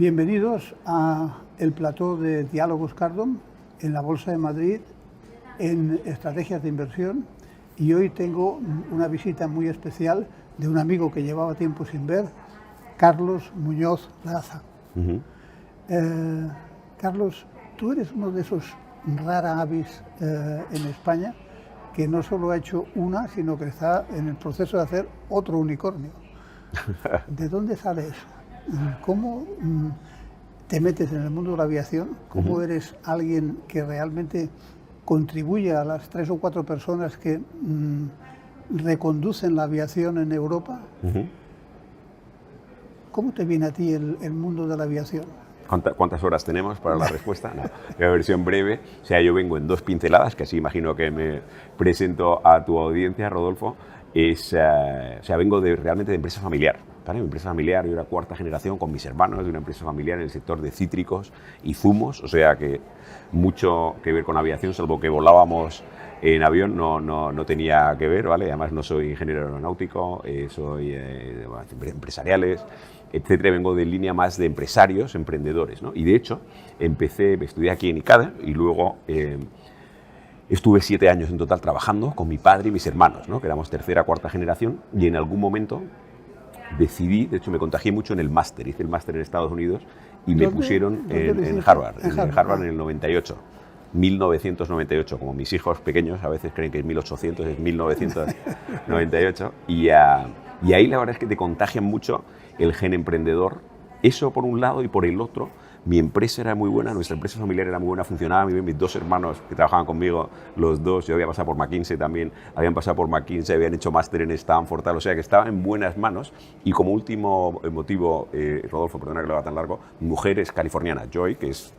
Bienvenidos a el plató de Diálogos Cardón en la Bolsa de Madrid en estrategias de inversión, y hoy tengo una visita muy especial de un amigo que llevaba tiempo sin ver, Carlos Muñoz Laza. Carlos, tú eres uno de esos rara avis en España que no solo ha hecho una, sino que está en el proceso de hacer otro unicornio. ¿De dónde sale eso? ¿Cómo te metes en el mundo de la aviación? ¿Cómo eres alguien que realmente contribuye a las 3 o 4 personas que reconducen la aviación en Europa? ¿Cómo te viene a ti el mundo de la aviación? ¿Cuántas horas tenemos para la respuesta? No, la versión breve. O sea, yo vengo en 2 pinceladas, que así imagino que me presento a tu audiencia, Rodolfo. O sea, vengo realmente de empresa familiar. ¿Vale? Mi empresa familiar, yo era 4ª generación con mis hermanos de una empresa familiar en el sector de cítricos y zumos, o sea que mucho que ver con aviación, salvo que volábamos en avión, no tenía que ver, ¿vale? Además no soy ingeniero aeronáutico, soy empresariales, etcétera. Vengo de línea más de empresarios, emprendedores, ¿no? Y de hecho, estudié aquí en ICADE y luego estuve 7 años en total trabajando con mi padre y mis hermanos, ¿no? Que éramos 3ª, 4ª generación, y en algún momento decidí, de hecho me contagié mucho en el máster, hice el máster en Estados Unidos y me pusieron en Harvard, en el 98, 1998, como mis hijos pequeños a veces creen que es 1800, es 1998, y ahí la verdad es que te contagian mucho el gen emprendedor, eso por un lado, y por el otro, mi empresa era muy buena, nuestra empresa familiar era muy buena, funcionaba muy bien. Mis 2 hermanos que trabajaban conmigo, los 2, yo había pasado por McKinsey también, habían pasado por McKinsey, habían hecho máster en Stanford, tal, o sea que estaba en buenas manos. Y como último motivo, Rodolfo, perdona que lo haga tan largo, mi mujer es californiana, Joy, que es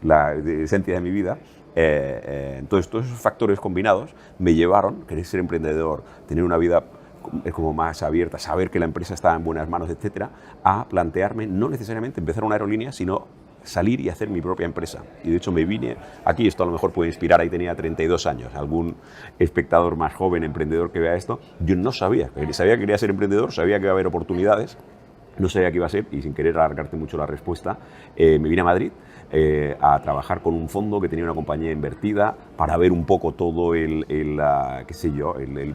la esencia de mi vida. Entonces, todos esos factores combinados me llevaron a querer ser emprendedor, tener una vida como más abierta, saber que la empresa estaba en buenas manos, etcétera, a plantearme no necesariamente empezar una aerolínea, sino salir y hacer mi propia empresa. Y de hecho me vine aquí, esto a lo mejor puede inspirar, ahí tenía 32 años, algún espectador más joven, emprendedor que vea esto, yo no sabía que quería ser emprendedor, sabía que iba a haber oportunidades, no sabía qué iba a ser, y sin querer alargarte mucho la respuesta, me vine a Madrid a trabajar con un fondo que tenía una compañía invertida para ver un poco todo el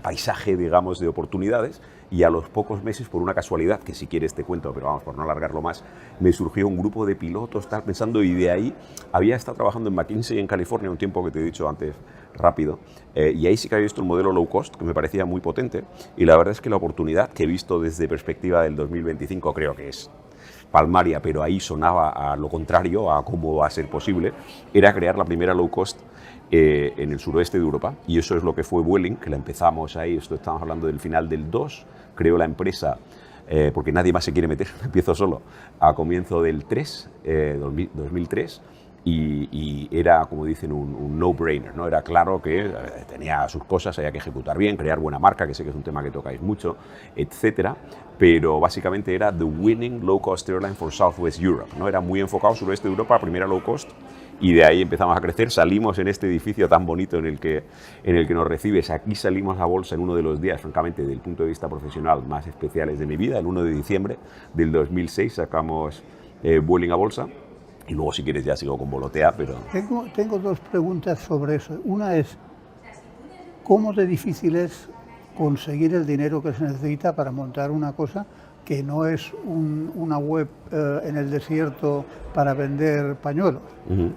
paisaje, digamos, de oportunidades. Y a los pocos meses, por una casualidad, que si quieres te cuento, pero vamos, por no alargarlo más, me surgió un grupo de pilotos, estaba pensando, y de ahí había estado trabajando en McKinsey en California un tiempo que te he dicho antes rápido, y ahí sí que había visto el modelo low cost, que me parecía muy potente, y la verdad es que la oportunidad que he visto desde perspectiva del 2025 creo que es palmaria, pero ahí sonaba a lo contrario, a cómo va a ser posible, era crear la primera low cost en el suroeste de Europa, y eso es lo que fue Vueling, que la empezamos ahí, esto estamos hablando del final del 2, creo la empresa, porque nadie más se quiere meter, empiezo solo, a comienzo del 3, 2003, y era, como dicen, un no-brainer, ¿no? Era claro que tenía sus cosas, había que ejecutar bien, crear buena marca, que sé que es un tema que tocáis mucho, etcétera, pero básicamente era the winning low-cost airline for Southwest Europe, ¿no? Era muy enfocado suroeste de Europa, primera low-cost, y de ahí empezamos a crecer, salimos en este edificio tan bonito en el que nos recibes, aquí salimos a bolsa en uno de los días, francamente, desde el punto de vista profesional más especiales de mi vida, el 1 de diciembre del 2006 sacamos Vueling a bolsa, y luego si quieres ya sigo con Volotea, pero... Tengo 2 preguntas sobre eso. Una es, ¿cómo de difícil es conseguir el dinero que se necesita para montar una cosa que no es una web en el desierto para vender pañuelos,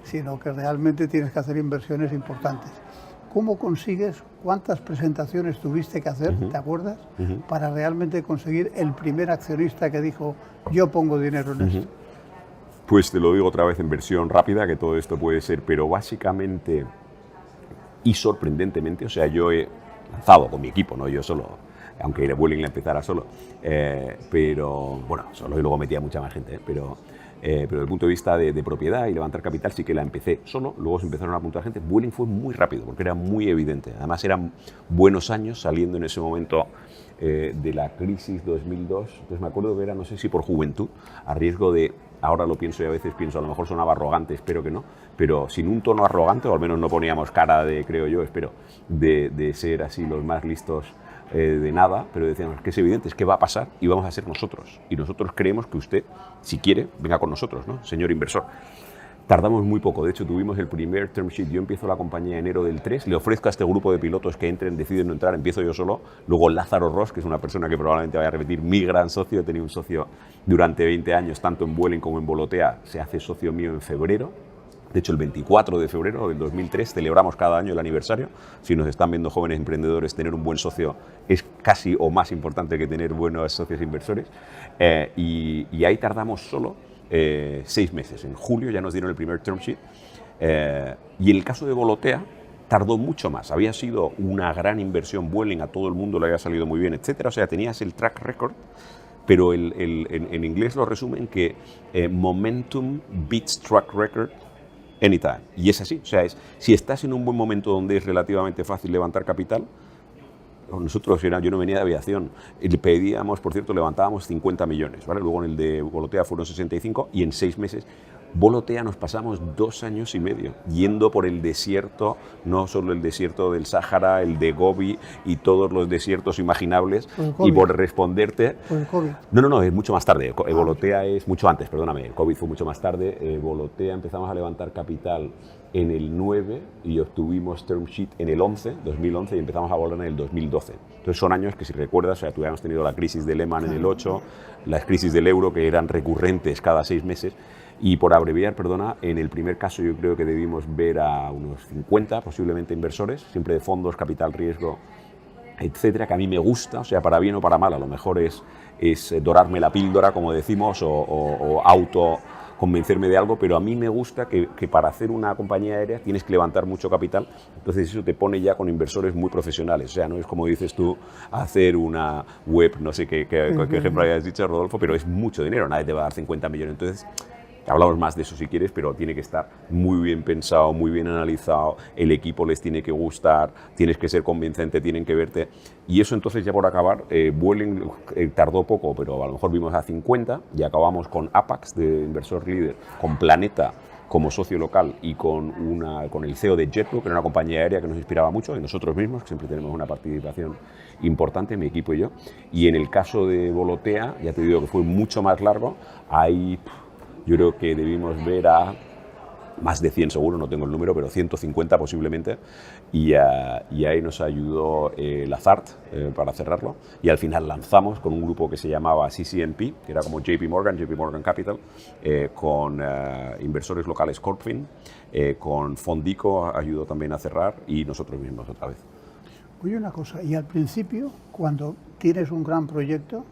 sino que realmente tienes que hacer inversiones importantes? ¿Cómo consigues, cuántas presentaciones tuviste que hacer, te acuerdas, para realmente conseguir el primer accionista que dijo, yo pongo dinero en esto? Pues te lo digo otra vez en versión rápida, que todo esto puede ser, pero básicamente y sorprendentemente, o sea, yo he lanzado con mi equipo, no yo solo, aunque el Vueling la empezara solo, pero bueno, solo, y luego metía mucha más gente, pero desde el punto de vista de propiedad y levantar capital sí que la empecé solo, luego se empezaron a apuntar gente. Vueling fue muy rápido porque era muy evidente, además eran buenos años saliendo en ese momento de la crisis 2002, entonces me acuerdo que era, no sé si por juventud, a riesgo de, ahora lo pienso y a veces pienso, a lo mejor sonaba arrogante, espero que no, pero sin un tono arrogante, o al menos no poníamos cara de, creo yo, espero, de ser así los más listos de nada, pero decíamos que es evidente, es que va a pasar y vamos a ser nosotros. Y nosotros creemos que usted, si quiere, venga con nosotros, ¿no? Señor inversor. Tardamos muy poco, de hecho tuvimos el primer term sheet, yo empiezo la compañía en enero del 3, le ofrezco a este grupo de pilotos que entren, deciden no entrar, empiezo yo solo, luego Lázaro Ross, que es una persona que probablemente vaya a repetir, mi gran socio, he tenido un socio durante 20 años, tanto en Vueling como en Volotea, se hace socio mío en febrero. De hecho, el 24 de febrero del 2003 celebramos cada año el aniversario. Si nos están viendo jóvenes emprendedores, tener un buen socio es casi o más importante que tener buenos socios inversores. Y ahí tardamos solo 6 meses. En julio ya nos dieron el primer term sheet. Y en el caso de Volotea tardó mucho más. Había sido una gran inversión Vueling, a todo el mundo le había salido muy bien, etcétera. O sea, tenías el track record. Pero en inglés lo resumen que momentum beats track record anytime. Y es así. O sea, si estás en un buen momento donde es relativamente fácil levantar capital, nosotros, yo no venía de aviación, le pedíamos, por cierto, levantábamos 50 millones, ¿vale? Luego en el de Volotea fueron 65 y en 6 meses. Volotea nos pasamos 2 años y medio yendo por el desierto, no solo el desierto del Sáhara, el de Gobi y todos los desiertos imaginables, y por responderte... ¿Por el COVID? No, es mucho más tarde. Volotea es mucho antes, perdóname, el COVID fue mucho más tarde. Volotea empezamos a levantar capital en el 9 y obtuvimos term sheet en el 2011 y empezamos a volar en el 2012. Entonces son años que, si recuerdas, tuviéramos tenido la crisis de Lehman en el 8, las crisis del euro que eran recurrentes cada 6 meses. Y por abreviar, perdona, en el primer caso yo creo que debimos ver a unos 50 posiblemente inversores, siempre de fondos, capital riesgo, etcétera, que a mí me gusta, o sea, para bien o para mal, a lo mejor es dorarme la píldora, como decimos, o auto convencerme de algo, pero a mí me gusta que para hacer una compañía aérea tienes que levantar mucho capital, entonces eso te pone ya con inversores muy profesionales, o sea, no es como dices tú, hacer una web, no sé qué ejemplo hayas dicho, Rodolfo, pero es mucho dinero, nadie te va a dar 50 millones, entonces... Hablamos más de eso si quieres, pero tiene que estar muy bien pensado, muy bien analizado, el equipo les tiene que gustar, tienes que ser convincente, tienen que verte. Y eso entonces, ya por acabar, Vueling tardó poco, pero a lo mejor vimos a 50 y acabamos con Apax, de inversor líder, con Planeta como socio local y con el CEO de JetBlue, que era una compañía aérea que nos inspiraba mucho, y nosotros mismos, que siempre tenemos una participación importante, mi equipo y yo. Y en el caso de Volotea, ya te digo que fue mucho más largo, ahí... Yo creo que debimos ver a más de 100 seguro, no tengo el número, pero 150 posiblemente, y ahí nos ayudó Lazard para cerrarlo, y al final lanzamos con un grupo que se llamaba CCNP, que era como JP Morgan Capital, con inversores locales Corpfin, con Fondico ayudó también a cerrar, y nosotros mismos otra vez. Oye, una cosa, y al principio, cuando tienes un gran proyecto,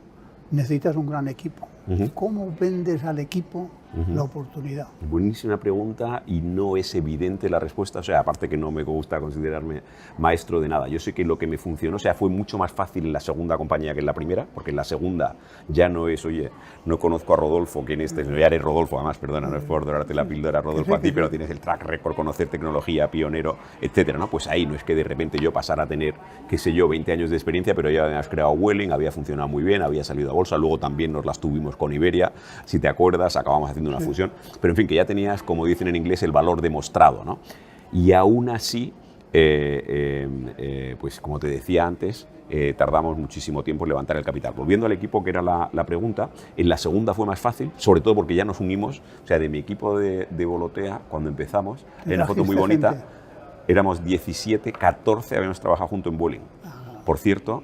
necesitas un gran equipo. ¿Cómo vendes al equipo la oportunidad? Buenísima pregunta, y no es evidente la respuesta. O sea, aparte que no me gusta considerarme maestro de nada. Yo sé que lo que me funcionó, o sea, fue mucho más fácil en la segunda compañía que en la primera, porque en la segunda ya no es, oye, no conozco a Rodolfo, ¿quién es? Ya eres Rodolfo, además, perdona, no es por dorarte la píldora, Rodolfo, a ti, pero tienes el track record, conocer tecnología, pionero, etcétera, ¿no? Pues ahí no es que de repente yo pasara a tener, qué sé yo, 20 años de experiencia, pero ya habías creado Vueling, había funcionado muy bien, había salido a bolsa, luego también nos las tuvimos con Iberia, si te acuerdas, acabamos haciendo una fusión, pero en fin, que ya tenías, como dicen en inglés, el valor demostrado, ¿no? Y aún así, pues como te decía antes, tardamos muchísimo tiempo en levantar el capital. Volviendo al equipo, que era la pregunta, en la segunda fue más fácil, sobre todo porque ya nos unimos, o sea, de mi equipo de Volotea, cuando empezamos, hay una foto muy bonita, éramos 17, 14, habíamos trabajado junto en Vueling. Por cierto,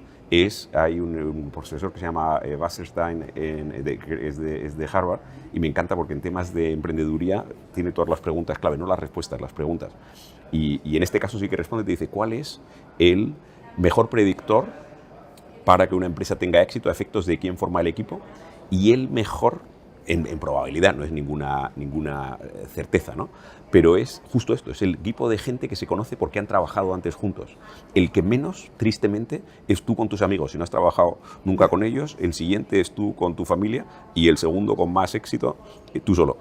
hay un profesor que se llama Wasserstein, que es de Harvard, y me encanta porque en temas de emprendeduría tiene todas las preguntas clave, no las respuestas, las preguntas. Y en este caso sí que responde, te dice, ¿cuál es el mejor predictor para que una empresa tenga éxito a efectos de quién forma el equipo? Y el mejor, en probabilidad, no es ninguna certeza, ¿no? Pero es justo esto, es el equipo de gente que se conoce porque han trabajado antes juntos. El que menos, tristemente, es tú con tus amigos. Si no has trabajado nunca con ellos, el siguiente es tú con tu familia, y el segundo con más éxito, tú solo.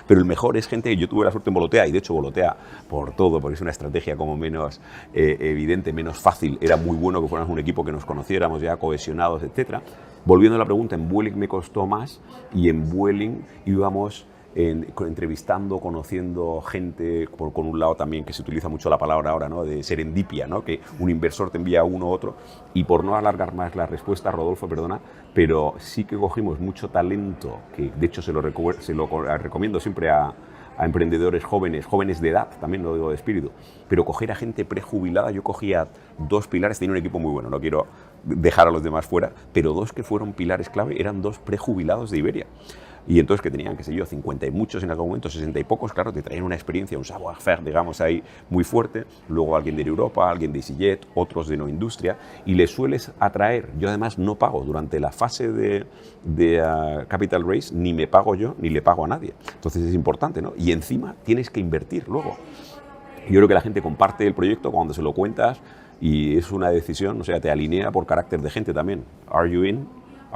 Pero el mejor es gente, yo tuve la suerte en Volotea, y de hecho Volotea, por todo, porque es una estrategia como menos evidente, menos fácil, era muy bueno que fuéramos un equipo que nos conociéramos ya cohesionados, etcétera. Volviendo a la pregunta, en Vueling me costó más, y en Vueling íbamos entrevistando, conociendo gente, con un lado también que se utiliza mucho la palabra ahora, ¿no? De serendipia, ¿no? Que un inversor te envía a uno u otro. Y por no alargar más la respuesta, Rodolfo, perdona, pero sí que cogimos mucho talento, que de hecho se lo recomiendo siempre a emprendedores jóvenes de edad, también lo digo de espíritu, pero coger a gente prejubilada. Yo cogía 2 pilares, tenía un equipo muy bueno, no quiero dejar a los demás fuera, pero 2 que fueron pilares clave eran 2 prejubilados de Iberia. Y entonces que tenían, qué sé yo, 50 y muchos en algún momento, 60 y pocos, claro, te traían una experiencia, un savoir-faire, digamos, ahí muy fuerte. Luego alguien de Europa, alguien de EasyJet, otros de no industria, y le sueles atraer. Yo además no pago durante la fase de Capital Raise, ni me pago yo, ni le pago a nadie. Entonces es importante, ¿no? Y encima tienes que invertir luego. Yo creo que la gente comparte el proyecto cuando se lo cuentas y es una decisión, o sea, te alinea por carácter de gente también. Are you in?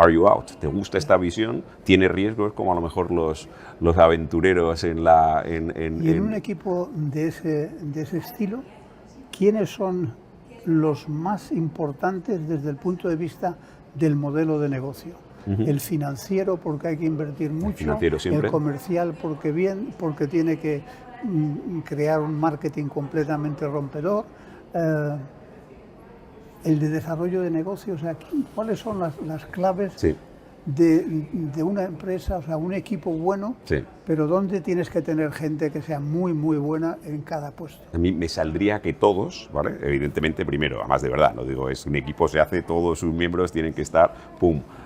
Are you out? ¿Te gusta esta visión? ¿Tiene riesgos como a lo mejor los aventureros en la... Y en un equipo de ese estilo, ¿quiénes son los más importantes desde el punto de vista del modelo de negocio? El financiero, porque hay que invertir mucho, el comercial, porque tiene que crear un marketing completamente rompedor, el de desarrollo de negocios. O sea, ¿cuáles son las claves de una empresa, o sea, un equipo bueno, pero dónde tienes que tener gente que sea muy, muy buena en cada puesto? A mí me saldría que todos, ¿vale? Evidentemente, primero, además de verdad, no digo, es un equipo, se hace, todos sus miembros tienen que estar,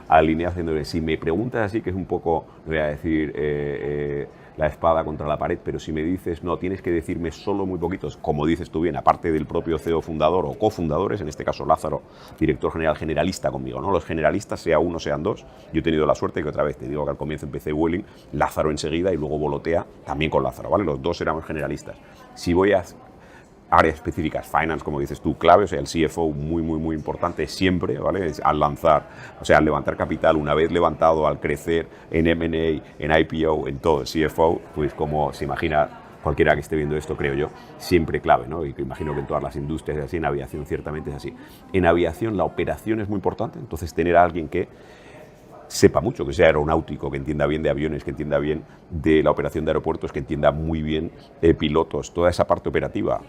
alineados haciéndole. Si me preguntas así, que es un poco, voy a decir, la espada contra la pared, pero si me dices, no, tienes que decirme solo muy poquitos, como dices tú bien, aparte del propio CEO fundador o cofundadores, en este caso Lázaro, director general generalista conmigo, ¿no? Los generalistas, sea uno, sean 2, yo he tenido la suerte que otra vez te digo que al comienzo empecé Vueling, Lázaro enseguida y luego Volotea también con Lázaro, ¿vale? Los 2 éramos generalistas. Si voy a áreas específicas, finance, como dices tú, clave, o sea, el CFO muy, muy, muy importante siempre, ¿vale? Al lanzar, o sea, al levantar capital, una vez levantado, al crecer en M&A, en IPO, en todo, el CFO, pues como se imagina cualquiera que esté viendo esto, creo yo, siempre clave, ¿no? Y que imagino que en todas las industrias es así, en aviación ciertamente es así. En aviación la operación es muy importante, entonces tener a alguien que sepa mucho, que sea aeronáutico, que entienda bien de aviones, que entienda bien de la operación de aeropuertos, que entienda muy bien pilotos, toda esa parte operativa.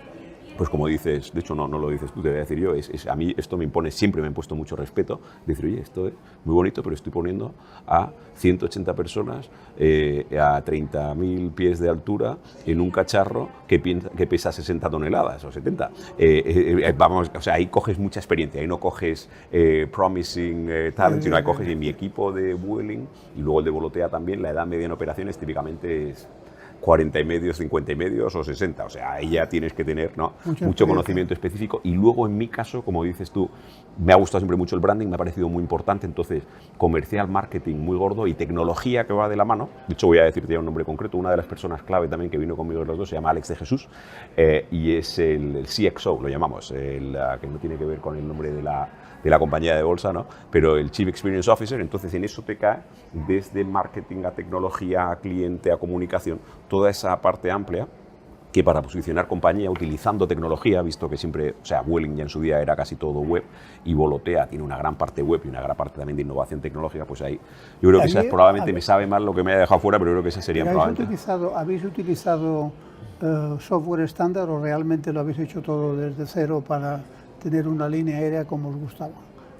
Pues como dices, de hecho no lo dices tú, te voy a decir yo, a mí esto me impone, siempre me ha impuesto mucho respeto, decir, oye, esto es muy bonito, pero estoy poniendo a 180 personas a 30.000 pies de altura en un cacharro que pesa 60 toneladas o 70. Vamos, o sea, ahí coges mucha experiencia, ahí no coges promising talent, sino ahí coges en mi equipo de Vueling y luego el de Volotea también, la edad media en operaciones típicamente es 40 y medios, 50 y medios o 60. O sea, ahí ya tienes que tener, ¿no?, mucho conocimiento específico. Y luego, en mi caso, como dices tú, me ha gustado siempre mucho el branding, me ha parecido muy importante. Entonces, comercial, marketing muy gordo y tecnología que va de la mano. De hecho, voy a decirte ya un nombre concreto. Una de las personas clave también que vino conmigo de los 2 se llama Alex de Jesús y es el CXO, lo llamamos, que no tiene que ver con el nombre de la compañía de bolsa, ¿no?, pero el Chief Experience Officer. Entonces en eso te cae desde marketing a tecnología, a cliente, a comunicación, toda esa parte amplia que para posicionar compañía utilizando tecnología, visto que siempre, o sea, Vueling ya en su día era casi todo web y Volotea tiene una gran parte web y una gran parte también de innovación tecnológica, pues ahí yo creo que esa es probablemente, me sabe mal lo que me haya dejado fuera, pero creo que esa sería probablemente. ¿Habéis utilizado software estándar o realmente lo habéis hecho todo desde cero para tener una línea aérea como os gustaba?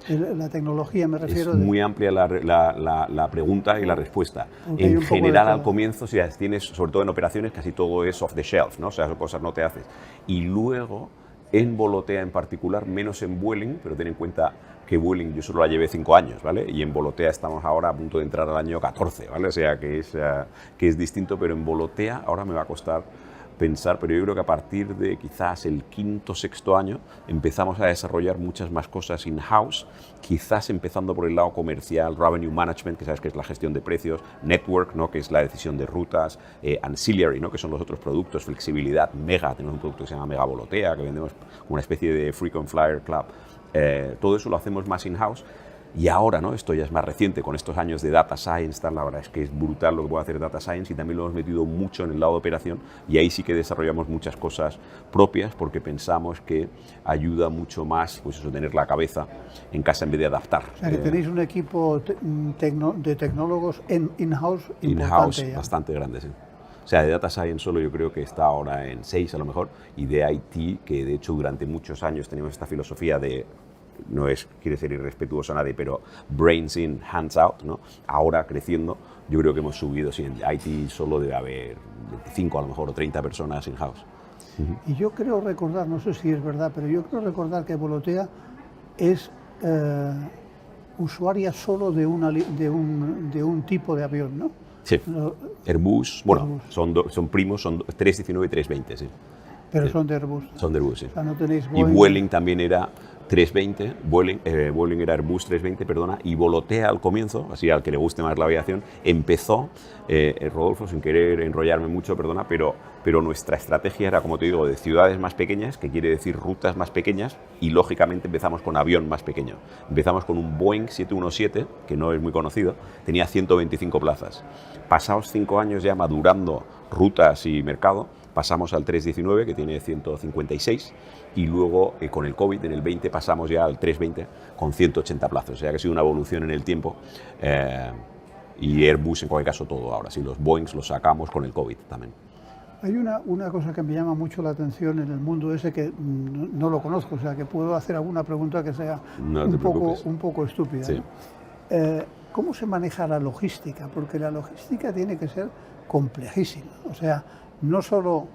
La tecnología, me refiero. Es muy amplia la pregunta y la respuesta. En general, al comienzo, si tienes, sobre todo en operaciones, casi todo es off the shelf, ¿no? O sea, cosas no te haces. Y luego, en Volotea en particular, menos en Vueling, pero ten en cuenta que Vueling yo solo la llevé 5 años, ¿vale? Y en Volotea estamos ahora a punto de entrar al año 14, ¿vale? O sea, que es distinto, pero en Volotea ahora me va a costar pensar, pero yo creo que a partir de quizás el 5º, 6º año empezamos a desarrollar muchas más cosas in-house, quizás empezando por el lado comercial, revenue management, que sabes que es la gestión de precios, network, ¿no?, que es la decisión de rutas, ancillary, ¿no?, que son los otros productos, flexibilidad, Mega, tenemos un producto que se llama Mega Volotea, que vendemos una especie de frequent flyer club, todo eso lo hacemos más in-house. Y ahora, ¿no? Esto ya es más reciente, con estos años de Data Science, tal, la verdad es que es brutal lo que puede hacer Data Science, y también lo hemos metido mucho en el lado de operación, y ahí sí que desarrollamos muchas cosas propias porque pensamos que ayuda mucho más, pues eso, tener la cabeza en casa en vez de adaptar. O sea, que tenéis un equipo de tecnólogos in-house importante In-house ya. bastante grande, sí. O sea, de Data Science solo yo creo que está ahora en 6 a lo mejor, y de IT, que de hecho durante muchos años teníamos esta filosofía de, no es, quiere ser irrespetuoso a nadie, pero brains in, hands out, ¿no? Ahora creciendo, yo creo que hemos subido, sí, en IT solo debe haber 25 a lo mejor o 30 personas in-house. Y yo creo recordar, no sé si es verdad, pero yo creo recordar que Volotea es usuaria solo de un tipo de avión, ¿no? Sí, No, Airbus, bueno, Airbus. son primos, son 319 y 320, sí. pero Sí. son de Airbus. Son de Airbus, sí. O sea, no tenéis Y Boeing. Vueling también era 320, Vueling era Airbus 320, perdona, y Volotea al comienzo, así al que le guste más la aviación, empezó, Rodolfo, sin querer enrollarme mucho, perdona, pero nuestra estrategia era, como te digo, de ciudades más pequeñas, que quiere decir rutas más pequeñas, y lógicamente empezamos con avión más pequeño. Empezamos con un Boeing 717, que no es muy conocido, tenía 125 plazas. Pasados 5 años ya madurando rutas y mercado, pasamos al 319, que tiene 156, y luego con el COVID en el 20 pasamos ya al 320 con 180 plazas, o sea que ha sido una evolución en el tiempo, y Airbus en cualquier caso todo ahora, sí, los Boeings los sacamos con el COVID también. Hay una cosa que me llama mucho la atención en el mundo ese que no lo conozco, o sea que puedo hacer alguna pregunta que sea No te preocupes. un poco estúpida. Sí. ¿No? ¿Cómo se maneja la logística? Porque la logística tiene que ser complejísima, o sea, no solo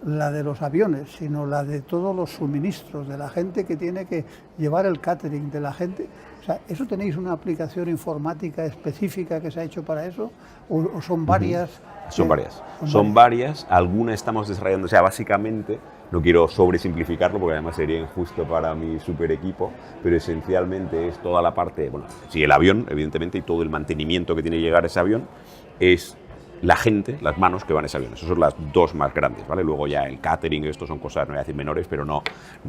la de los aviones, sino la de todos los suministros, de la gente que tiene que llevar el catering, de la gente. O sea, ¿eso tenéis una aplicación informática específica que se ha hecho para eso? ¿O son varias? Son varias. Son varias, algunas estamos desarrollando, o sea, básicamente, no quiero sobresimplificarlo porque además sería injusto para mi super equipo, pero esencialmente es toda la parte, bueno, sí, el avión, evidentemente, y todo el mantenimiento que tiene que llegar a ese avión, es la gente, las manos que van a ese avión. Esas son las dos más grandes, ¿vale? Luego ya el catering, esto son cosas, no voy a decir menores, pero no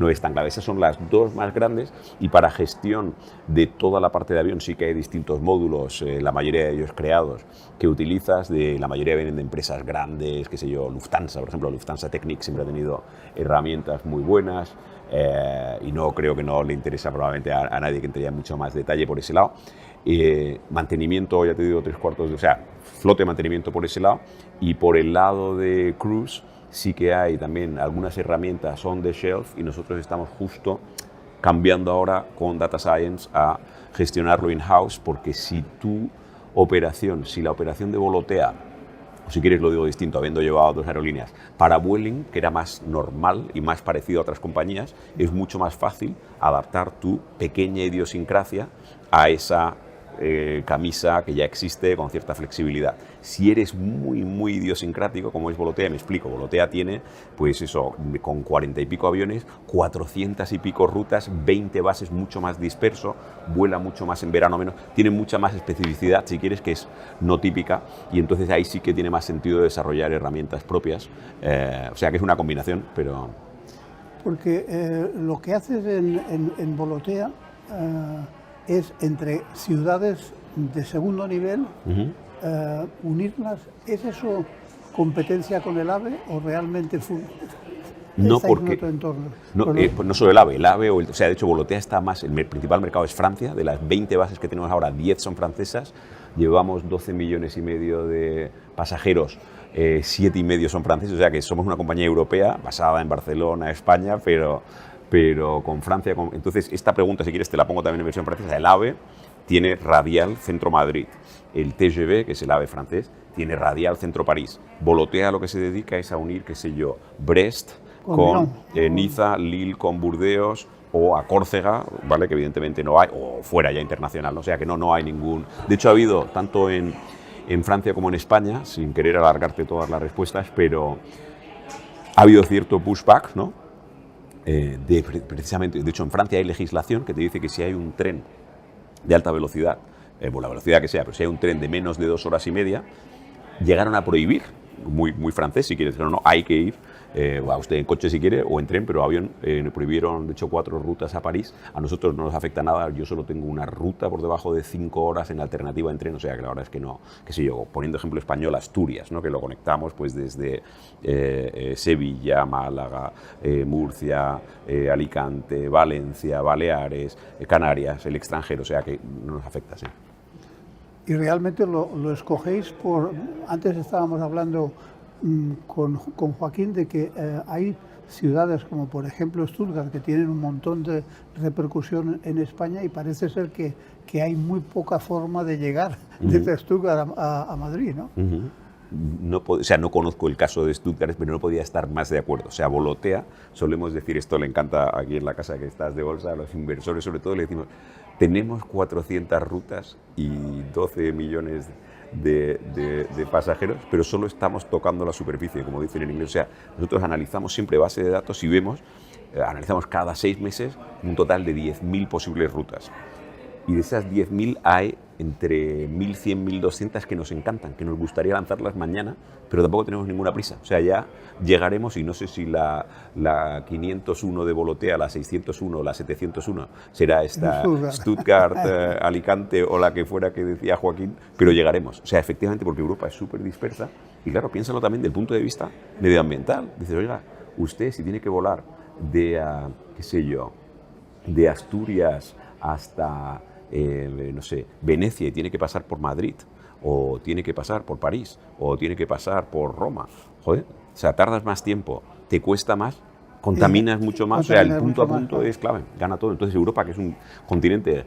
es tan grave. Esas son las dos más grandes, y para gestión de toda la parte de avión sí que hay distintos módulos, la mayoría de ellos creados, que utilizas, la mayoría vienen de empresas grandes, qué sé yo, Lufthansa, por ejemplo, Lufthansa Technik siempre ha tenido herramientas muy buenas, y no creo que no le interesa probablemente a nadie que entraría en mucho más detalle por ese lado. Mantenimiento, ya te digo, 3/4, o sea, flote de mantenimiento por ese lado, y por el lado de cruise sí que hay también algunas herramientas on the shelf, y nosotros estamos justo cambiando ahora con Data Science a gestionarlo in-house, porque si la operación de Volotea, o si quieres lo digo distinto, habiendo llevado 2 aerolíneas, para Vueling, que era más normal y más parecido a otras compañías, es mucho más fácil adaptar tu pequeña idiosincrasia a esa camisa que ya existe con cierta flexibilidad. Si eres muy, muy idiosincrático, como es Volotea, me explico, Volotea tiene, pues eso, con 40 y pico aviones, 400 y pico rutas, 20 bases, mucho más disperso, vuela mucho más en verano menos, tiene mucha más especificidad, si quieres, que es no típica, y entonces ahí sí que tiene más sentido desarrollar herramientas propias, o sea que es una combinación, pero... Porque lo que haces en Volotea es entre ciudades de segundo nivel, unirlas. ¿Es eso competencia con el AVE o realmente No, estáis en porque otro entorno? pues no solo el AVE, o sea, de hecho Volotea está más, el principal mercado es Francia, de las 20 bases que tenemos ahora, 10 son francesas, llevamos 12 millones y medio de pasajeros, 7 y medio son franceses, o sea que somos una compañía europea basada en Barcelona, España, pero con Francia. Entonces, esta pregunta, si quieres, te la pongo también en versión francesa. El AVE tiene radial Centro-Madrid. El TGV, que es el AVE francés, tiene radial Centro-París. Volotea lo que se dedica es a unir, qué sé yo, Brest con Niza, Lille con Burdeos, o a Córcega, ¿vale? Que evidentemente no hay, o fuera ya internacional, ¿no? O sea que no hay ningún... De hecho, ha habido, tanto en Francia como en España, sin querer alargarte todas las respuestas, pero ha habido cierto pushback, ¿no? Precisamente, de hecho en Francia hay legislación que te dice que si hay un tren de alta velocidad, por la velocidad que sea, pero si hay un tren de menos de 2 horas y media, llegaron a prohibir, muy francés si quieres, pero no, hay que ir, va usted en coche si quiere o en tren, pero avión. Prohibieron, de hecho, 4 rutas a París. A nosotros no nos afecta nada. Yo solo tengo una ruta por debajo de 5 horas en alternativa en tren, o sea que la verdad es que no, qué sé yo, poniendo ejemplo español, Asturias, ¿no? Que lo conectamos pues desde Sevilla, Málaga, Murcia, Alicante, Valencia, Baleares, Canarias, el extranjero, o sea que no nos afecta, sí. Y realmente lo escogéis por... Antes estábamos hablando con Joaquín de que hay ciudades como por ejemplo Stuttgart que tienen un montón de repercusión en España y parece ser que hay muy poca forma de llegar desde Stuttgart a Madrid, ¿no? No, o sea, no conozco el caso de Stuttgart, pero no podía estar más de acuerdo. O sea, Volotea, solemos decir, esto le encanta aquí en la casa que estás de bolsa, a los inversores sobre todo, le decimos, tenemos 400 rutas y 12 millones de pasajeros, pero solo estamos tocando la superficie, como dicen en inglés. O sea, nosotros analizamos siempre base de datos y vemos, analizamos cada 6 meses un total de 10.000 posibles rutas. Y de esas 10.000 hay entre 1.100 y 1.200 que nos encantan, que nos gustaría lanzarlas mañana, pero tampoco tenemos ninguna prisa. O sea, ya llegaremos y no sé si la 501 de Volotea, la 601 o la 701 será esta Stuttgart, Alicante o la que fuera que decía Joaquín, pero llegaremos. O sea, efectivamente, porque Europa es súper dispersa y claro, piénsalo también del punto de vista medioambiental. Dices, oiga, usted si tiene que volar de, qué sé yo, de Asturias hasta... no sé, Venecia y tiene que pasar por Madrid, o tiene que pasar por París, o tiene que pasar por Roma. Joder, o sea, tardas más tiempo, te cuesta más, contaminas mucho más, o sea, el punto a punto es clave, gana todo. Entonces Europa, que es un continente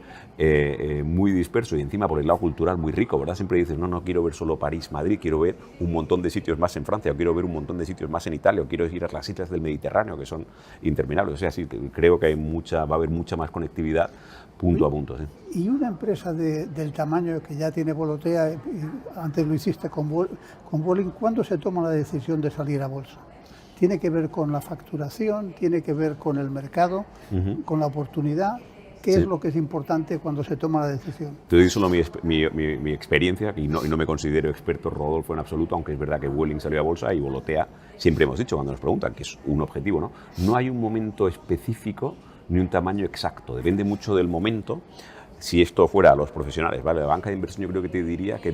muy disperso y encima por el lado cultural muy rico, ¿verdad? Siempre dices, no quiero ver solo París, Madrid, quiero ver un montón de sitios más en Francia, o quiero ver un montón de sitios más en Italia, o quiero ir a las islas del Mediterráneo, que son interminables. O sea, sí, creo que va a haber mucha más conectividad punto a punto. ¿Sí? Y una empresa del tamaño que ya tiene Volotea, antes lo hiciste con Vueling, ¿cuándo se toma la decisión de salir a bolsa? ¿Tiene que ver con la facturación? ¿Tiene que ver con el mercado? ¿Con la oportunidad? ¿Qué es lo que es importante cuando se toma la decisión? Te doy solo mi experiencia, y no me considero experto, Rodolfo, en absoluto, aunque es verdad que Vueling salió a bolsa y Volotea, siempre hemos dicho cuando nos preguntan, que es un objetivo, ¿no? No hay un momento específico ni un tamaño exacto, depende mucho del momento. Si esto fuera a los profesionales, ¿vale? La banca de inversión yo creo que te diría que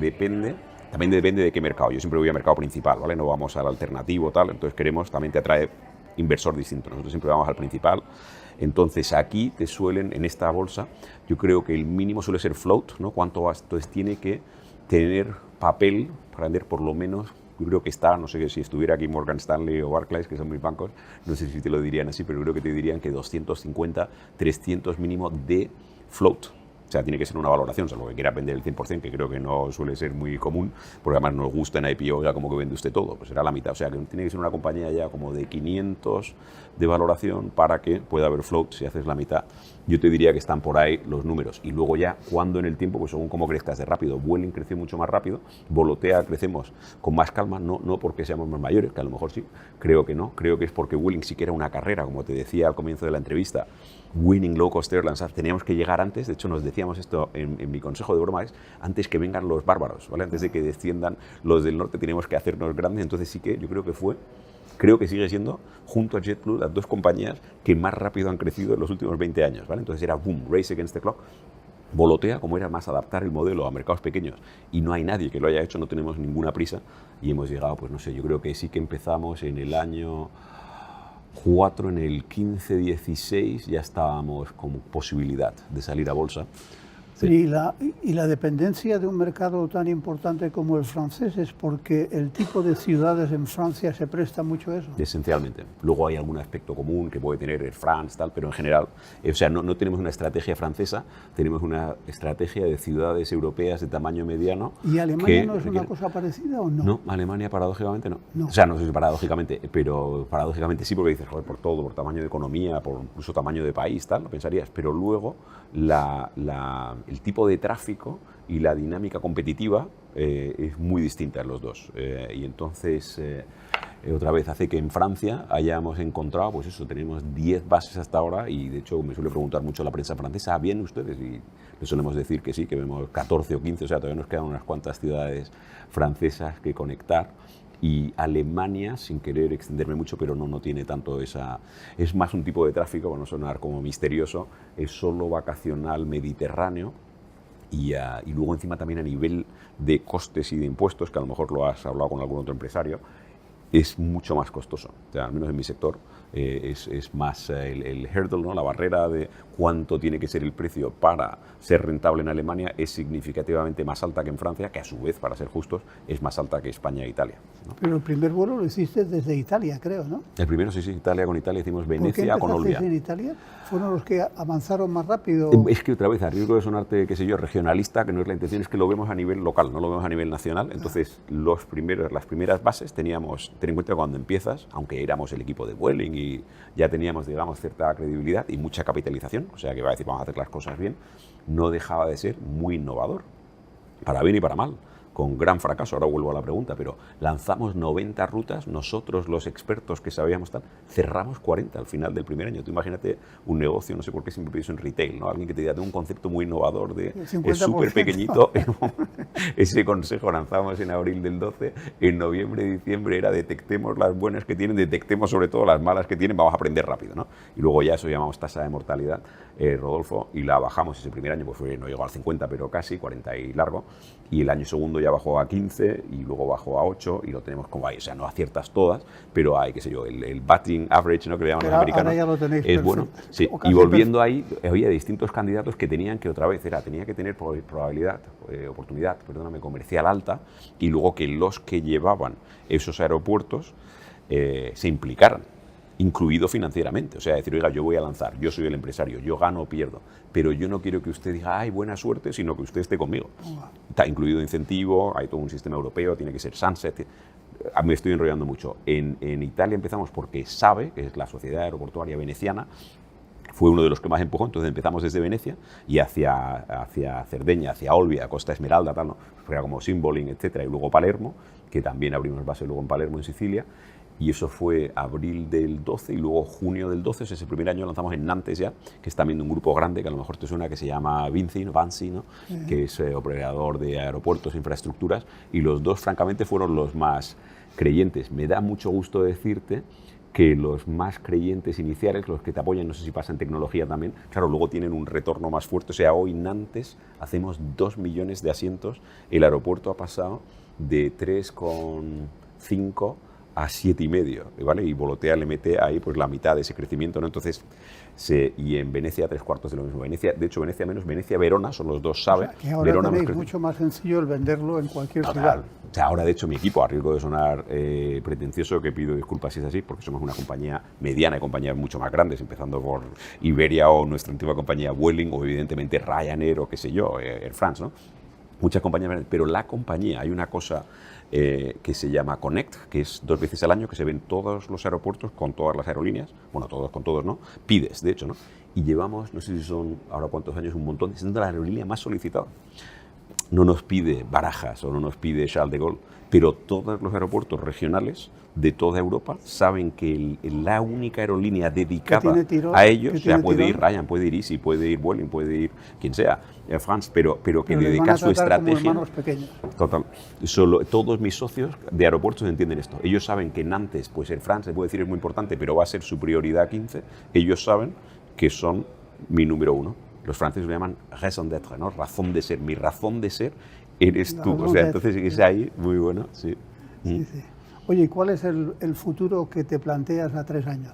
también depende de qué mercado. Yo siempre voy al mercado principal, ¿vale? No vamos al alternativo, tal, entonces también te atrae inversor distinto. Nosotros siempre vamos al principal. Entonces aquí te suelen, en esta bolsa, yo creo que el mínimo suele ser float, ¿no? ¿Cuánto vas? Entonces tiene que tener papel para vender por lo menos. Yo creo que está, no sé si estuviera aquí Morgan Stanley o Barclays, que son mis bancos, no sé si te lo dirían así, pero creo que te dirían que 250, 300 mínimo de float. O sea, tiene que ser una valoración, salvo que quiera vender el 100%, que creo que no suele ser muy común, porque además nos gusta en IPO ya como que vende usted todo, pues será la mitad. O sea, que tiene que ser una compañía ya como de 500 de valoración para que pueda haber float si haces la mitad. Yo te diría que están por ahí los números. Y luego ya, cuando en el tiempo, pues según cómo crezcas de rápido. Vueling creció mucho más rápido, Volotea crecemos con más calma, no porque seamos más mayores, que a lo mejor sí, creo que no. Creo que es porque Vueling sí que era una carrera, como te decía al comienzo de la entrevista. Winning Low Cost Airlines, teníamos que llegar antes, de hecho nos decíamos esto en mi consejo de broma, es antes que vengan los bárbaros, ¿vale? Antes de que desciendan los del norte teníamos que hacernos grandes. Entonces sí que yo creo que sigue siendo, junto a JetBlue, las dos compañías que más rápido han crecido en los últimos 20 años, ¿vale? Entonces era boom, race against the clock. Volotea, como era más adaptar el modelo a mercados pequeños y no hay nadie que lo haya hecho, no tenemos ninguna prisa y hemos llegado, pues no sé, yo creo que sí que empezamos en el año 4, en el 15-16 ya estábamos con posibilidad de salir a bolsa. Sí. Y la dependencia de un mercado tan importante como el francés es porque el tipo de ciudades en Francia se presta mucho a eso. Esencialmente. Luego hay algún aspecto común que puede tener Air France, tal, pero en general, o sea, no tenemos una estrategia francesa, tenemos una estrategia de ciudades europeas de tamaño mediano. ¿Y Alemania no es una cosa parecida o no? No, Alemania paradójicamente no. O sea, no sé si paradójicamente, pero paradójicamente sí, porque dices, joder, por todo, por tamaño de economía, por incluso tamaño de país, tal, lo pensarías. Pero luego el tipo de tráfico y la dinámica competitiva es muy distinta en los dos. Y entonces, otra vez, hace que en Francia hayamos encontrado, pues eso, tenemos 10 bases hasta ahora y de hecho me suele preguntar mucho la prensa francesa, ¿bien ustedes? Y le solemos decir que sí, que vemos 14 o 15, o sea, todavía nos quedan unas cuantas ciudades francesas que conectar. Y Alemania, sin querer extenderme mucho, pero no tiene tanto esa... Es más un tipo de tráfico, para no sonar como misterioso, es solo vacacional mediterráneo. Y luego encima también a nivel de costes y de impuestos, que a lo mejor lo has hablado con algún otro empresario, es mucho más costoso. O sea, al menos en mi sector es más el hurdle, ¿no? La barrera de cuánto tiene que ser el precio para ser rentable en Alemania es significativamente más alta que en Francia, que a su vez, para ser justos, es más alta que España e Italia, ¿no? Pero el primer vuelo lo hiciste desde Italia, creo, ¿no? El primero, sí, Italia con Italia, hicimos ¿Por qué Venecia con Olbia. empezasteis en Italia? ¿Fueron los que avanzaron más rápido? Es que otra vez, a riesgo de sonarte, qué sé yo, regionalista, que no es la intención, es que lo vemos a nivel local, no lo vemos a nivel nacional. Entonces, las primeras bases teníamos, ten en cuenta cuando empiezas, aunque éramos el equipo de Vueling y ya teníamos, digamos, cierta credibilidad y mucha capitalización, o sea que va a decir, vamos a hacer las cosas bien, no dejaba de ser muy innovador, para bien y para mal. Con gran fracaso, ahora vuelvo a la pregunta, pero lanzamos 90 rutas, nosotros los expertos que sabíamos tal, cerramos 40 al final del primer año. Tú imagínate un negocio, no sé por qué siempre pienso en retail, ¿no? Alguien que te diga, tengo un concepto muy innovador de es súper pequeñito. Ese consejo lanzamos en abril del 12, en noviembre y diciembre era detectemos las buenas que tienen, detectemos sobre todo las malas que tienen, vamos a aprender rápido, ¿no? Y luego ya eso llamamos tasa de mortalidad, Rodolfo, y la bajamos ese primer año, pues no llegó al 50, pero casi, 40 y largo, y el año segundo ya bajó a 15 y luego bajó a 8 y lo tenemos como ahí, o sea, no aciertas todas, pero hay, qué sé yo, el batting average, ¿no?, que le llaman los americanos, ahora ya lo tenéis es perfecto. bueno. Sí. Y volviendo ahí, había distintos candidatos que tenían que otra vez, tenía que tener oportunidad comercial alta y luego que los que llevaban esos aeropuertos se implicaran, incluido financieramente, o sea, decir, oiga, yo voy a lanzar, yo soy el empresario, yo gano o pierdo, pero yo no quiero que usted diga, ay, buena suerte, sino que usted esté conmigo. Está incluido incentivo, hay todo un sistema europeo, tiene que ser Sunset. Me estoy enrollando mucho. En Italia empezamos porque SAVE, que es la Sociedad Aeroportuaria Veneciana, fue uno de los que más empujó, entonces empezamos desde Venecia y hacia Cerdeña, hacia Olbia, Costa Esmeralda, tal, ¿no? Era como Cymboling, etcétera, y luego Palermo, que también abrimos base luego en Palermo, en Sicilia. Y eso fue abril del 12 y luego junio del 12, o sea, ese primer año lanzamos en Nantes ya, que es también de un grupo grande que a lo mejor te suena, que se llama Vinci, ¿no? Que es operador de aeropuertos e infraestructuras, y los dos francamente fueron los más creyentes. Me da mucho gusto decirte que los más creyentes iniciales, los que te apoyan, no sé si pasa en tecnología también, claro, luego tienen un retorno más fuerte. O sea, hoy Nantes hacemos 2 millones de asientos, el aeropuerto ha pasado de 3,5 a 7,5, ¿vale? Y Volotea le mete ahí pues la mitad de ese crecimiento, ¿no? Entonces, y en Venecia 3/4 de lo mismo. Venecia, de hecho, Venecia menos, Venecia-Verona son los dos, ¿sabe? O sea, que ahora Verona tenéis mucho más sencillo el venderlo en cualquier Total. ciudad. O sea, ahora, de hecho, mi equipo, a riesgo de sonar pretencioso, que pido disculpas si es así, porque somos una compañía mediana y compañías mucho más grandes, empezando por Iberia o nuestra antigua compañía Vueling, o evidentemente Ryanair o qué sé yo, Air France, ¿no? Muchas compañías, pero la compañía, hay una cosa que se llama Connect, que es 2 veces al año, que se ven todos los aeropuertos con todas las aerolíneas, bueno, todos con todos, ¿no? Pides, de hecho, ¿no? Y llevamos, no sé si son ahora cuántos años, un montón, siendo la aerolínea más solicitada. No nos pide Barajas o no nos pide Charles de Gaulle, pero todos los aeropuertos regionales de toda Europa saben que la única aerolínea dedicada a ellos, o sea, puede ir Ryanair, puede ir Easy, puede ir Vueling, puede ir quien sea, Air France, pero que dedica su estrategia. Total. Todos mis socios de aeropuertos entienden esto. Ellos saben que Nantes, pues Air France, se puede decir es muy importante, pero va a ser su prioridad 15. Ellos saben que son mi número 1. Los franceses lo llaman raison d'être, ¿no? Razón de ser. Mi razón de ser eres tú. O sea, entonces es ahí muy bueno, sí. Sí, sí. Oye, ¿y cuál es el futuro que te planteas a 3 años?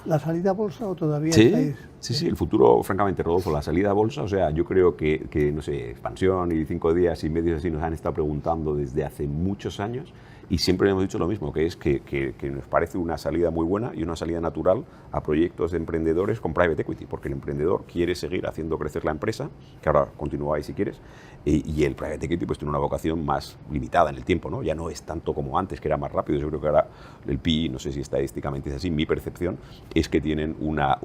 ¿La salida a bolsa o todavía estáis...? Sí, el futuro, francamente, Rodolfo, la salida a bolsa, o sea, yo creo que no sé, Expansión y 5 días y medios así nos han estado preguntando desde hace muchos años y siempre hemos dicho lo mismo, que es que nos parece una salida muy buena y una salida natural a proyectos de emprendedores con private equity, porque el emprendedor quiere seguir haciendo crecer la empresa, que ahora continúa ahí si quieres, y el private equity pues tiene una vocación más limitada en el tiempo, ¿no? Ya no es tanto como antes, que era más rápido. Yo creo que ahora el PI, no sé si estadísticamente es así, mi percepción es que tienen una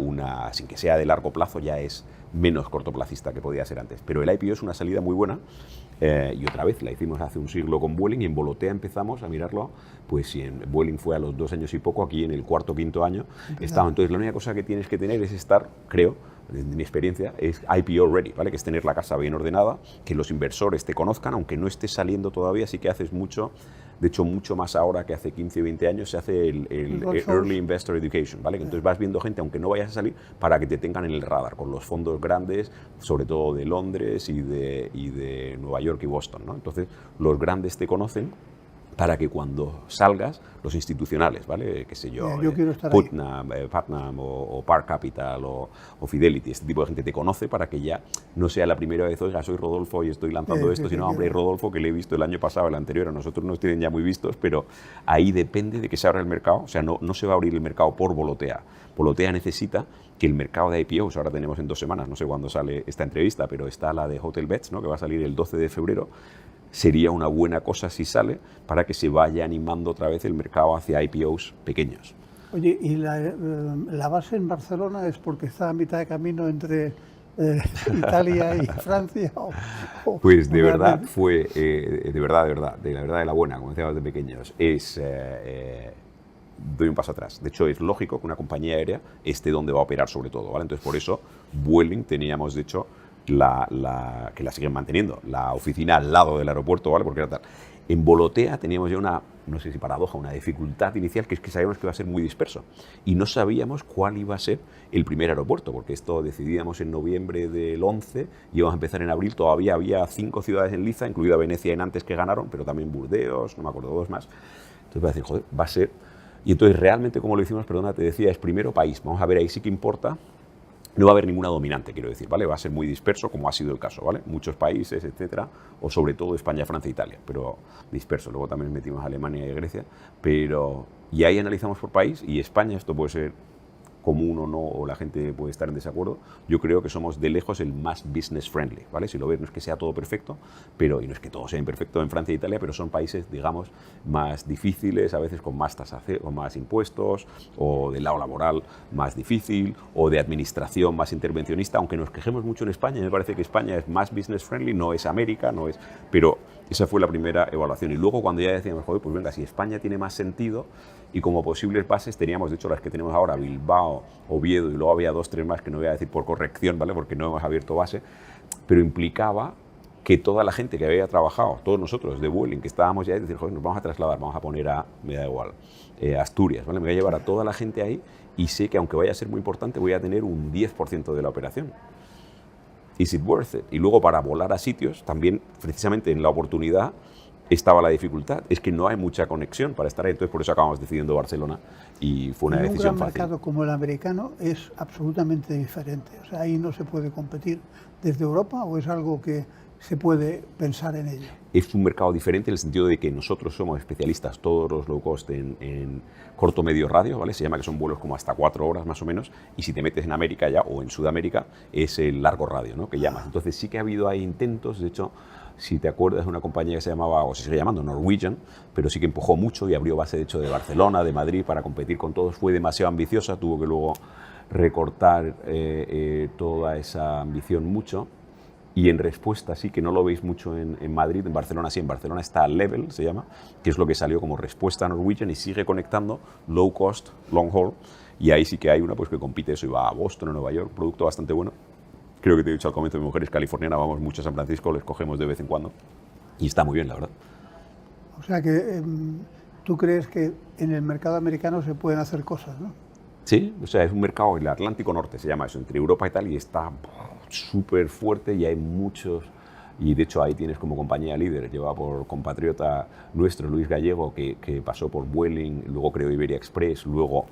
sin que sea de largo plazo, ya es menos cortoplacista que podía ser antes. Pero el IPO es una salida muy buena y otra vez la hicimos hace un siglo con Vueling y en Volotea empezamos a mirarlo, pues si en Vueling fue a los 2 años y poco, aquí en el 4º o 5º año estaba. Entonces la única cosa que tienes que tener es estar, creo, desde mi experiencia, es IPO ready, ¿vale? Que es tener la casa bien ordenada, que los inversores te conozcan, aunque no estés saliendo todavía, sí que haces mucho De hecho, mucho más ahora que hace 15 o 20 años se hace el Early Investor Education, ¿vale? Que entonces vas viendo gente, aunque no vayas a salir, para que te tengan en el radar, con los fondos grandes, sobre todo de Londres y de Nueva York y Boston, ¿no? Entonces, los grandes te conocen para que cuando salgas, los institucionales, ¿vale? Qué sé yo, quiero estar Putnam o Park Capital o Fidelity, este tipo de gente te conoce para que ya no sea la primera vez, oiga, soy Rodolfo y estoy lanzando esto, sino, hombre, Rodolfo, que le he visto el año pasado, el anterior, a nosotros nos tienen ya muy vistos, pero ahí depende de que se abra el mercado, o sea, no se va a abrir el mercado por Volotea. Volotea necesita que el mercado de IPOs, ahora tenemos en 2 semanas, no sé cuándo sale esta entrevista, pero está la de Hotel Beds, ¿no? Que va a salir el 12 de febrero, sería una buena cosa si sale para que se vaya animando otra vez el mercado hacia IPOs pequeños. Oye, ¿y la base en Barcelona es porque está a mitad de camino entre Italia y Francia? Pues de verdad fue, de la buena, como decíamos de pequeños, doy un paso atrás. De hecho, es lógico que una compañía aérea esté donde va a operar sobre todo, ¿vale? Entonces, por eso, Vueling teníamos, de hecho, que la siguen manteniendo, la oficina al lado del aeropuerto, ¿vale? Porque era tal. En Volotea teníamos ya una, no sé si paradoja, una dificultad inicial, que es que sabíamos que iba a ser muy disperso y no sabíamos cuál iba a ser el primer aeropuerto, porque esto decidíamos en noviembre del 11 y íbamos a empezar en abril. Todavía había 5 ciudades en liza, incluida Venecia y Nantes, que ganaron, pero también Burdeos, no me acuerdo, 2 más. Entonces voy a decir, joder, va a ser... Y entonces realmente como lo hicimos, perdona, te decía, es primero país. Vamos a ver, ahí sí que importa. No va a haber ninguna dominante, quiero decir, ¿vale? Va a ser muy disperso, como ha sido el caso, ¿vale? Muchos países, etcétera, o sobre todo España, Francia, Italia, pero disperso. Luego también metimos a Alemania y a Grecia, pero... Y ahí analizamos por país, y España, esto puede ser común o no, o la gente puede estar en desacuerdo, yo creo que somos de lejos el más business friendly, ¿vale? Si lo ves, no es que sea todo perfecto, pero, y no es que todo sea imperfecto en Francia e Italia, pero son países, digamos, más difíciles, a veces con más tasación, con más impuestos, o del lado laboral más difícil, o de administración más intervencionista, aunque nos quejemos mucho en España, me parece que España es más business friendly, no es América, no es... Pero esa fue la primera evaluación. Y luego cuando ya decíamos, joder, pues venga, si España tiene más sentido, y como posibles bases teníamos, de hecho, las que tenemos ahora, Bilbao, Oviedo, y luego había 2 o 3 más que no voy a decir por corrección, ¿vale? Porque no hemos abierto base, pero implicaba que toda la gente que había trabajado, todos nosotros de Vueling, que estábamos ya, decir, joder, nos vamos a trasladar, vamos a poner a, me da igual, Asturias, ¿vale? Me voy a llevar a toda la gente ahí y sé que aunque vaya a ser muy importante, voy a tener un 10% de la operación. Is it worth it? Y luego para volar a sitios, también precisamente en la oportunidad estaba la dificultad, es que no hay mucha conexión para estar ahí, entonces por eso acabamos decidiendo Barcelona y fue una decisión fácil. Un mercado como el americano es absolutamente diferente, o sea, ahí no se puede competir desde Europa, o es algo que se puede pensar en ello. Es un mercado diferente en el sentido de que nosotros somos especialistas, todos los low cost, en corto medio radio, ¿vale? Se llama que son vuelos como hasta 4 horas más o menos, y si te metes en América ya o en Sudamérica es el largo radio, ¿no? Que llamas. Entonces sí que ha habido ahí intentos, de hecho, si te acuerdas de una compañía que se llamaba, o se sigue llamando Norwegian, pero sí que empujó mucho y abrió base de hecho de Barcelona, de Madrid, para competir con todos. Fue demasiado ambiciosa, tuvo que luego recortar toda esa ambición mucho. Y en respuesta, sí, que no lo veis mucho en Madrid, en Barcelona sí, en Barcelona está Level, se llama, que es lo que salió como respuesta a Norwegian y sigue conectando low cost, long haul, y ahí sí que hay una pues que compite eso y va a Boston o Nueva York, producto bastante bueno. Creo que te he dicho al comienzo, mi mujer es californiana, vamos mucho a San Francisco, les cogemos de vez en cuando y está muy bien, la verdad. O sea que tú crees que en el mercado americano se pueden hacer cosas, ¿no? Sí, o sea, es un mercado, el Atlántico Norte se llama eso, entre Europa y tal, y está súper fuerte y hay muchos, y de hecho ahí tienes como compañía líder, lleva por compatriota nuestro, Luis Gallego, que pasó por Vueling, luego creó Iberia Express, luego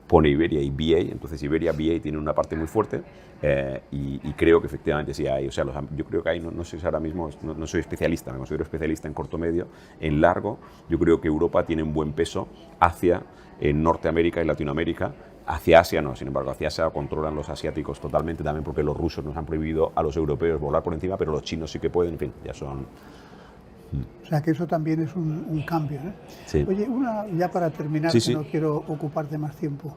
pone Iberia y BA, entonces Iberia, BA tiene una parte muy fuerte y creo que efectivamente sí hay, o sea, yo creo que hay, no sé si ahora mismo, no soy especialista, me considero especialista en corto medio, en largo, yo creo que Europa tiene un buen peso hacia Norteamérica y Latinoamérica, hacia Asia no, sin embargo, hacia Asia controlan los asiáticos totalmente, también porque los rusos nos han prohibido a los europeos volar por encima, pero los chinos sí que pueden, en fin, ya son... O sea que eso también es un cambio, ¿eh? Sí. Oye, ya para terminar, sí, que sí. no quiero ocuparte más tiempo.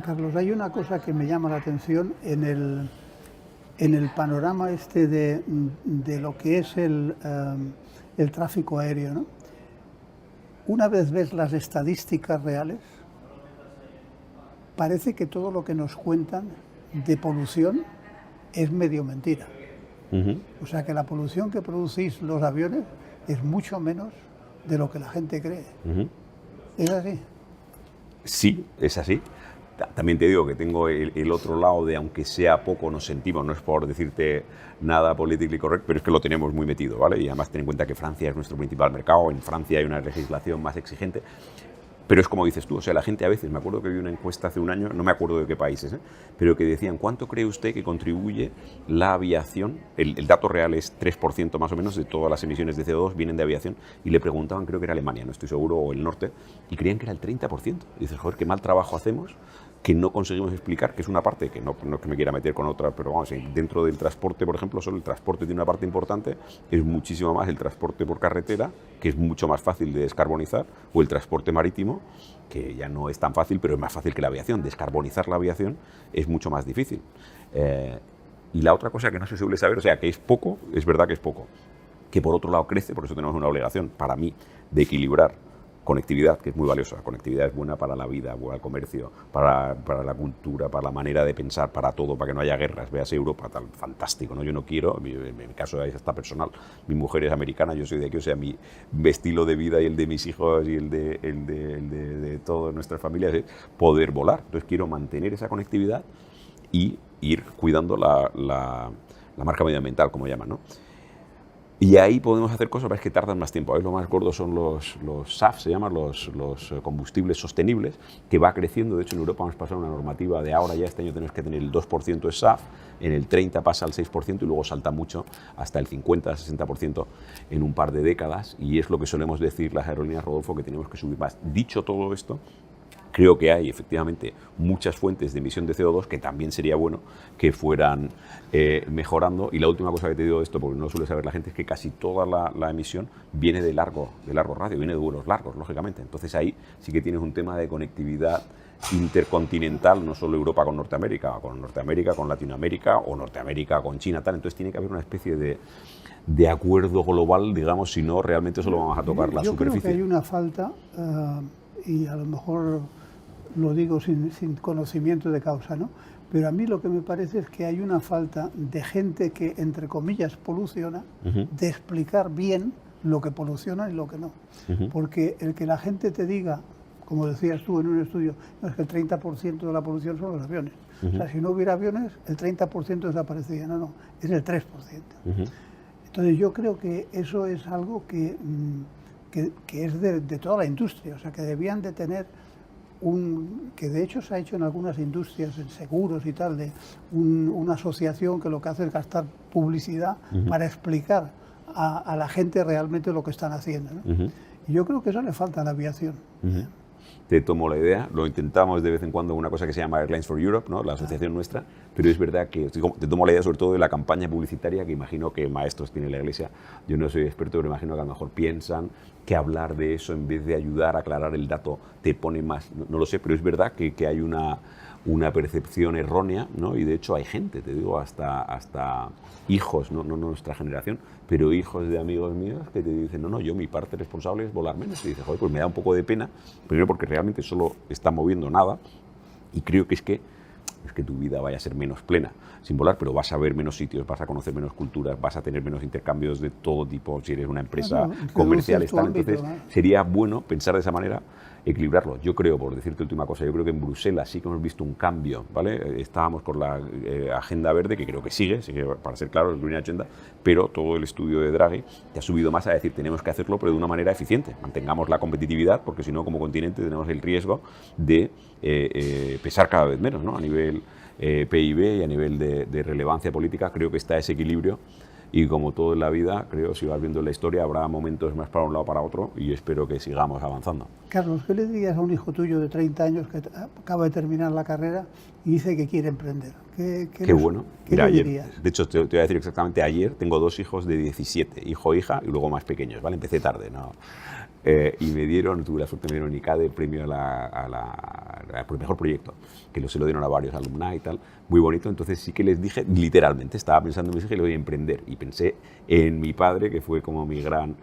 Carlos, hay una cosa que me llama la atención en el panorama este de lo que es el tráfico aéreo, ¿no? Una vez ves las estadísticas reales, parece que todo lo que nos cuentan de polución es medio mentira. O sea que la polución que producís los aviones es mucho menos de lo que la gente cree. Ujú. ¿Es así? Sí, es así. También te digo que tengo el otro lado de, aunque sea poco, nos sentimos, no es por decirte nada politically correct, pero es que lo tenemos muy metido, ¿vale? Y además ten en cuenta que Francia es nuestro principal mercado, en Francia hay una legislación más exigente. Pero es como dices tú, o sea, la gente a veces, me acuerdo que vi una encuesta hace un año, no me acuerdo de qué países, pero que decían, ¿cuánto cree usted que contribuye la aviación? El dato real es 3% más o menos de todas las emisiones de CO2 vienen de aviación, y le preguntaban, creo que era Alemania, no estoy seguro, o el norte, y creían que era el 30%. Y dices, joder, qué mal trabajo hacemos, que no conseguimos explicar, que es una parte, que no es que me quiera meter con otra, pero vamos, dentro del transporte, por ejemplo, solo el transporte tiene una parte importante, es muchísimo más el transporte por carretera, que es mucho más fácil de descarbonizar, o el transporte marítimo, que ya no es tan fácil, pero es más fácil que la aviación. Descarbonizar la aviación es mucho más difícil. Y la otra cosa que no se suele saber, o sea, que es poco, es verdad que es poco, que por otro lado crece, por eso tenemos una obligación, para mí, de equilibrar conectividad, que es muy valiosa. Conectividad es buena para la vida, para el comercio, para la cultura, para la manera de pensar, para todo, para que no haya guerras. Véase Europa, tal, fantástico, ¿no? Yo no quiero, en mi caso es hasta personal, mi mujer es americana, yo soy de aquí, o sea, mi estilo de vida y el de mis hijos y el de todas nuestras familias es poder volar. Entonces quiero mantener esa conectividad y ir cuidando la marca medioambiental, como llaman, ¿no? Y ahí podemos hacer cosas, pero es que tardan más tiempo. Ahí lo más gordo son los SAF, se llaman los combustibles sostenibles, que va creciendo. De hecho, en Europa vamos a pasar una normativa de ahora ya este año tenemos que tener el 2% de SAF, en el 30 pasa al 6% y luego salta mucho hasta el 50-60% en un par de décadas. Y es lo que solemos decir las aerolíneas, Rodolfo, que tenemos que subir más. Dicho todo esto, creo que hay efectivamente muchas fuentes de emisión de CO2 que también sería bueno que fueran mejorando. Y la última cosa que te digo de esto, porque no lo suele saber la gente, es que casi toda la emisión viene de largo radio, viene de vuelos largos, lógicamente. Entonces ahí sí que tienes un tema de conectividad intercontinental, no solo Europa con Norteamérica, con Latinoamérica o Norteamérica con China, tal. Entonces tiene que haber una especie de acuerdo global, digamos, si no realmente solo vamos a tocar la superficie. Yo creo que hay una falta, y a lo mejor lo digo sin conocimiento de causa, ¿no? Pero a mí lo que me parece es que hay una falta de gente que, entre comillas, poluciona, de explicar bien lo que poluciona y lo que no. Porque el que la gente te diga, como decías tú en un estudio, no, es que el 30% de la polución son los aviones. O sea, si no hubiera aviones, el 30% desaparecería. No, es el 3%. Entonces yo creo que eso es algo que es de toda la industria, o sea, que debían de tener que de hecho se ha hecho en algunas industrias, en seguros y tal, de una asociación que lo que hace es gastar publicidad para explicar a la gente realmente lo que están haciendo, ¿no? Y yo creo que eso le falta a la aviación. Te tomo la idea, lo intentamos de vez en cuando en una cosa que se llama Airlines for Europe, ¿no? La asociación nuestra, pero es verdad que te tomo la idea sobre todo de la campaña publicitaria, que imagino que maestros tiene la Iglesia. Yo no soy experto, pero imagino que a lo mejor piensan que hablar de eso en vez de ayudar a aclarar el dato te pone más, no lo sé, pero es verdad que hay una percepción errónea, ¿no? Y de hecho hay gente, te digo, hasta hijos, no nuestra generación, pero hijos de amigos míos que te dicen, no, yo mi parte responsable es volar menos. Y dices, joder, pues me da un poco de pena, primero porque realmente solo está moviendo nada, y creo que es que tu vida vaya a ser menos plena sin volar, pero vas a ver menos sitios, vas a conocer menos culturas, vas a tener menos intercambios de todo tipo, si eres una empresa comercial, entonces sería bueno pensar de esa manera, equilibrarlo. Yo creo, por decirte última cosa, yo creo que en Bruselas sí que hemos visto un cambio, ¿vale? Estábamos con la agenda verde, que creo que sigue, para ser claro, el Green Agenda, pero todo el estudio de Draghi te ha subido más a decir, tenemos que hacerlo, pero de una manera eficiente. Mantengamos la competitividad, porque si no, como continente, tenemos el riesgo de pesar cada vez menos, ¿no? A nivel PIB y a nivel de relevancia política, creo que está ese equilibrio. Y como todo en la vida, creo, si vas viendo la historia, habrá momentos más para un lado o para otro, y espero que sigamos avanzando. Carlos, ¿qué le dirías a un hijo tuyo de 30 años que acaba de terminar la carrera y dice que quiere emprender? Qué bueno. Mira, ayer, de hecho, te voy a decir exactamente, ayer tengo 2 hijos de 17, hijo e hija, y luego más pequeños, ¿vale? Empecé tarde, ¿no? Y me dieron, tuve la suerte, me dieron ICADE, premio por el mejor proyecto, que se lo dieron a varios alumni y tal, muy bonito. Entonces sí que les dije, literalmente, estaba pensando en mis hijos y le voy a emprender. Y pensé en mi padre, que fue como mi gran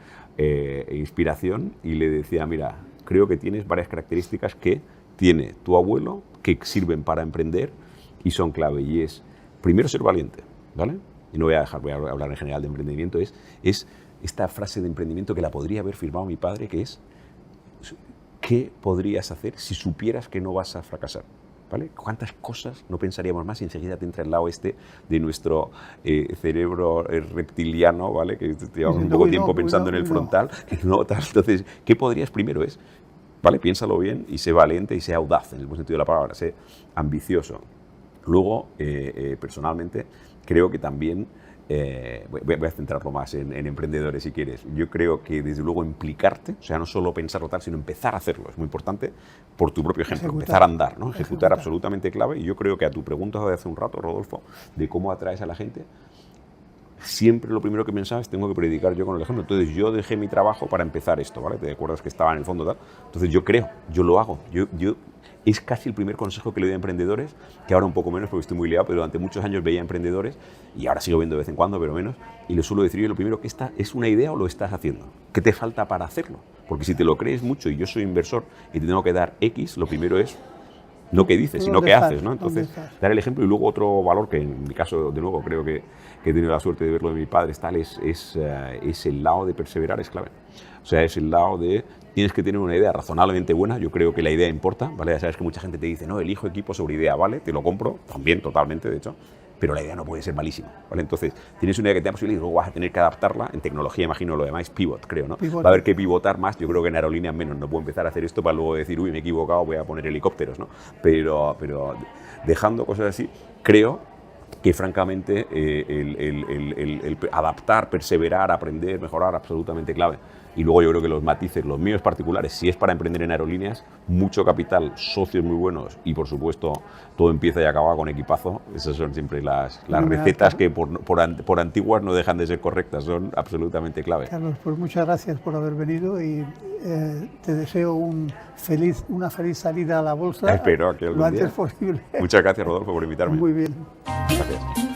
inspiración, y le decía, mira, creo que tienes varias características que tiene tu abuelo, que sirven para emprender y son clave. Y es, primero, ser valiente, ¿vale? Y no voy a hablar en general de emprendimiento, es esta frase de emprendimiento que la podría haber firmado mi padre, que es: ¿qué podrías hacer si supieras que no vas a fracasar? ¿Vale? ¿Cuántas cosas no pensaríamos más? Y enseguida te entra el lado este de nuestro cerebro reptiliano, ¿vale? Que llevamos un poco tiempo pensando en el frontal. Que no, tal. Entonces, ¿qué podrías? Primero es, ¿vale? Piénsalo bien y sé valiente y sé audaz, en el buen sentido de la palabra, sé ambicioso. Luego, personalmente, creo que también, voy a centrarlo más en emprendedores si quieres. Yo creo que desde luego implicarte, o sea, no solo pensarlo tal, sino empezar a hacerlo, es muy importante por tu propio ejemplo, empezar a andar, ¿no? Ejecutar absolutamente clave. Y yo creo que a tu pregunta de hace un rato, Rodolfo, de cómo atraes a la gente, siempre lo primero que pensaba es: tengo que predicar yo con el ejemplo. Entonces yo dejé mi trabajo para empezar esto, ¿vale? ¿Te acuerdas que estaba en el fondo tal? Entonces yo creo, yo lo hago, es casi el primer consejo que le doy a emprendedores, que ahora un poco menos porque estoy muy liado, pero durante muchos años veía emprendedores, y ahora sigo viendo de vez en cuando, pero menos, y les suelo decir yo lo primero: que esta es una idea o lo estás haciendo, ¿qué te falta para hacerlo? Porque si te lo crees mucho y yo soy inversor y te tengo que dar X, lo primero es no qué dices, sino qué haces, ¿no? Entonces, dar el ejemplo. Y luego otro valor que en mi caso, de nuevo, creo que he tenido la suerte de verlo de mi padre, es el lado de perseverar, es clave. O sea, es el lado de: tienes que tener una idea razonablemente buena. Yo creo que la idea importa, ¿vale? Ya sabes que mucha gente te dice: no, elijo equipo sobre idea, ¿vale? Te lo compro, también, totalmente, de hecho, pero la idea no puede ser malísima, ¿vale? Entonces, tienes una idea que te da posibilidad y luego vas a tener que adaptarla. En tecnología, imagino, lo demás pivot, creo, ¿no? Va a haber que pivotar más. Yo creo que en aerolíneas menos. No puedo empezar a hacer esto para luego decir: uy, me he equivocado, voy a poner helicópteros, ¿no? Pero dejando cosas así, creo que francamente el adaptar, perseverar, aprender, mejorar, absolutamente clave. Y luego yo creo que los matices, los míos particulares, si es para emprender en aerolíneas, mucho capital, socios muy buenos y por supuesto todo empieza y acaba con equipazo. Esas son siempre las recetas que por antiguas no dejan de ser correctas, son absolutamente clave. Carlos, pues muchas gracias por haber venido y te deseo una feliz salida a la bolsa. Espero que lo antes posible. Muchas gracias, Rodolfo, por invitarme. Muy bien. Gracias.